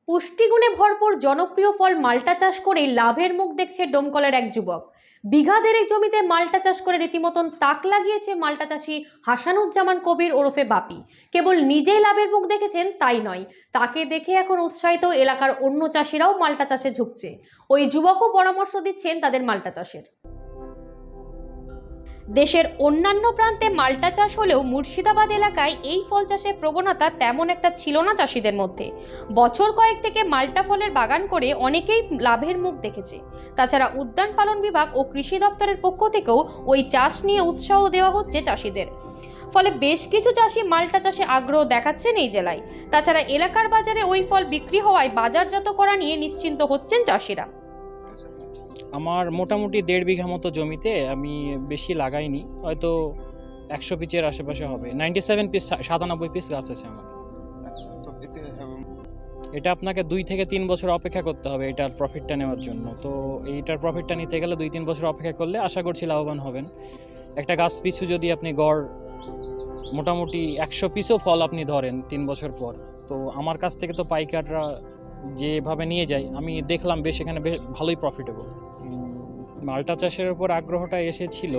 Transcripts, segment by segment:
পুষ্টিগুণে ভরপুর জনপ্রিয় ফল মাল্টা চাষ করে লাভের মুখ দেখছে ডোমকলের এক যুবক। বিঘা দেড়েক জমিতে মাল্টা চাষ করে রীতিমতন তাক লাগিয়েছে মাল্টা চাষি হাসানুজ্জামান কবির ওরফে বাপি। কেবল নিজেই লাভের মুখ দেখেছেন তাই নয়, তাকে দেখে এখন উৎসাহিত এলাকার অন্য চাষিরাও মাল্টা চাষে ঝুঁকছে। ওই যুবকও পরামর্শ দিচ্ছেন তাদের মাল্টা চাষের। দেশের অন্যান্য প্রান্তে মাল্টা চাষ হলেও মুর্শিদাবাদ এলাকায় এই ফল চাষের প্রবণতা তেমন একটা ছিল না চাষিদের মধ্যে। বছর কয়েক থেকে মাল্টা ফলের বাগান করে অনেকেই লাভের মুখ দেখেছে। তাছাড়া উদ্যান পালন বিভাগ ও কৃষি দপ্তরের পক্ষ থেকেও ওই চাষ নিয়ে উৎসাহ দেওয়া হচ্ছে চাষিদের। ফলে বেশ কিছু চাষি মাল্টা চাষে আগ্রহ দেখাচ্ছেন এই জেলায়। তাছাড়া এলাকার বাজারে ওই ফল বিক্রি হওয়ায় বাজারজাত করা নিয়ে নিশ্চিন্ত হচ্ছেন চাষিরা। আমার মোটামুটি 1.5 বিঘা মতো জমিতে, আমি বেশি লাগাইনি, হয়তো 100 পিচের আশেপাশে হবে। 97 পিস 97 পিস গাছ আছে আমার। আচ্ছা, তো এতে এটা আপনাকে 2 থেকে 3 বছর অপেক্ষা করতে হবে এটার প্রফিটটা নেওয়ার জন্য। তো এইটার প্রফিটটা নিতে গেলে 2-3 বছর অপেক্ষা করলে আশা করছি লাভবান হবেন। একটা গাছ পিছু যদি আপনি গড় মোটামুটি 100 পিসও ফল আপনি ধরেন 3 বছর পর, তো আমার কাছ থেকে তো পাইকাররা যেভাবে নিয়ে যায়, আমি দেখলাম বেশ এখানে বেশ ভালোই প্রফিটেবল। মাল্টা চাষের উপর আগ্রহটা এসেছিল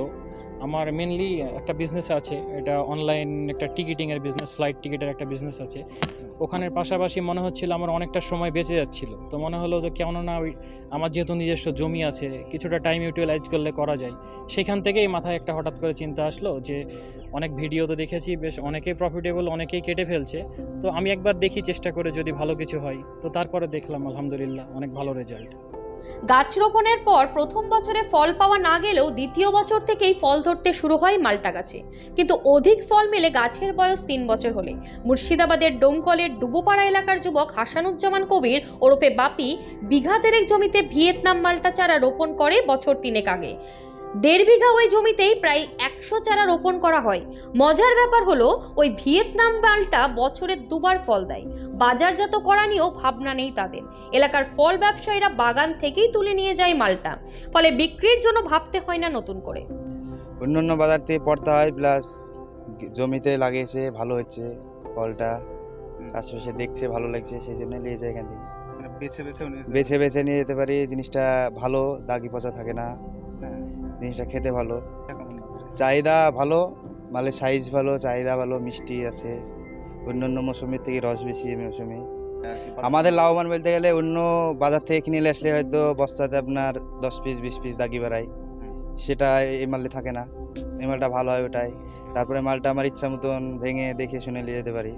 আমার মেনলি একটা বিজনেস আছে, এটা অনলাইন একটা টিকিটিংয়ের বিজনেস, ফ্লাইট টিকিটের একটা বিজনেস আছে। ওখানের পাশাপাশি মনে হচ্ছিল আমার অনেকটা সময় বেঁচে যাচ্ছিল, তো মনে হলো যে কেন না ওই আমার যেহেতু নিজস্ব জমি আছে, কিছুটা টাইম ইউটিলাইজ করলে করা যায়। সেখান থেকেই মাথায় একটা হঠাৎ করে চিন্তা আসলো যে অনেক ভিডিও তো দেখেছি, বেশ অনেকেই প্রফিটেবল, অনেকেই কেটে ফেলছে, তো আমি একবার দেখি চেষ্টা করে যদি ভালো কিছু হয়। তো তারপরে দেখলাম আলহামদুলিল্লাহ অনেক ভালো রেজাল্ট। গাছ রোপণের পর প্রথম বছরে ফল পাওয়া না গেলেও দ্বিতীয় বছর থেকেই ফল ধরতে শুরু হয় মাল্টা গাছে। কিন্তু অধিক ফল মেলে গাছের বয়স 3 বছর হলে। মুর্শিদাবাদের ডোমকলের ডুবোপাড়া এলাকার যুবক হাসানুজ্জামান কবির ওরফে বাপি বিঘা দেড়েক জমিতে ভিয়েতনাম মাল্টা চারা রোপণ করে বছর 3 আগে। 1.5 বিঘা ওই জমিতেই প্রায় 100 চারা রোপণ করা হয়। মজার ব্যাপার হলো ওই ভিয়েতনাম মালটা বছরে 2 বার ফল দেয়। বাজারজাত করা নিয়েও ভাবনা নেই তাদের। এলাকার ফল ব্যবসায়ীরা বাগান থেকেই তুলে নিয়ে যায় মালটা, ফলে বিক্রির জন্য ভাবতে হয় না নতুন করে। অন্য বাজার থেকে পড়তে হয়, প্লাস জমিতে লাগিয়েছে, ভালো হচ্ছে ফলটা, আশেপাশে দেখছে ভালো লাগছে, সেই জন্য নিয়ে যায় এখান থেকে। মানে বেছে বেছে নিয়ে যেতে পারি, জিনিসটা ভালো, দাগি পচা থাকে না, হ্যাঁ, জিনিসটা খেতে ভালো, কেমন বাজারে? চাহিদা ভালো, মালের সাইজ ভালো, চাহিদা ভালো, মিষ্টি আছে। অন্য মৌসুমের থেকে রস বেশি এই মৌসুমে। আমাদের লাভবান বলতে গেলে অন্য বাজার থেকে কিনে নিয়ে আসলে হয়তো বস্তাতে আপনার 10 পিস 20 পিস দাগি বেড়ায়, সেটা এই মালে থাকে না। এই মালটা ভালো হয় ওটাই। তারপরে মালটা আমার ইচ্ছা মতন ভেঙে দেখে শুনে নিয়ে যেতে পারি।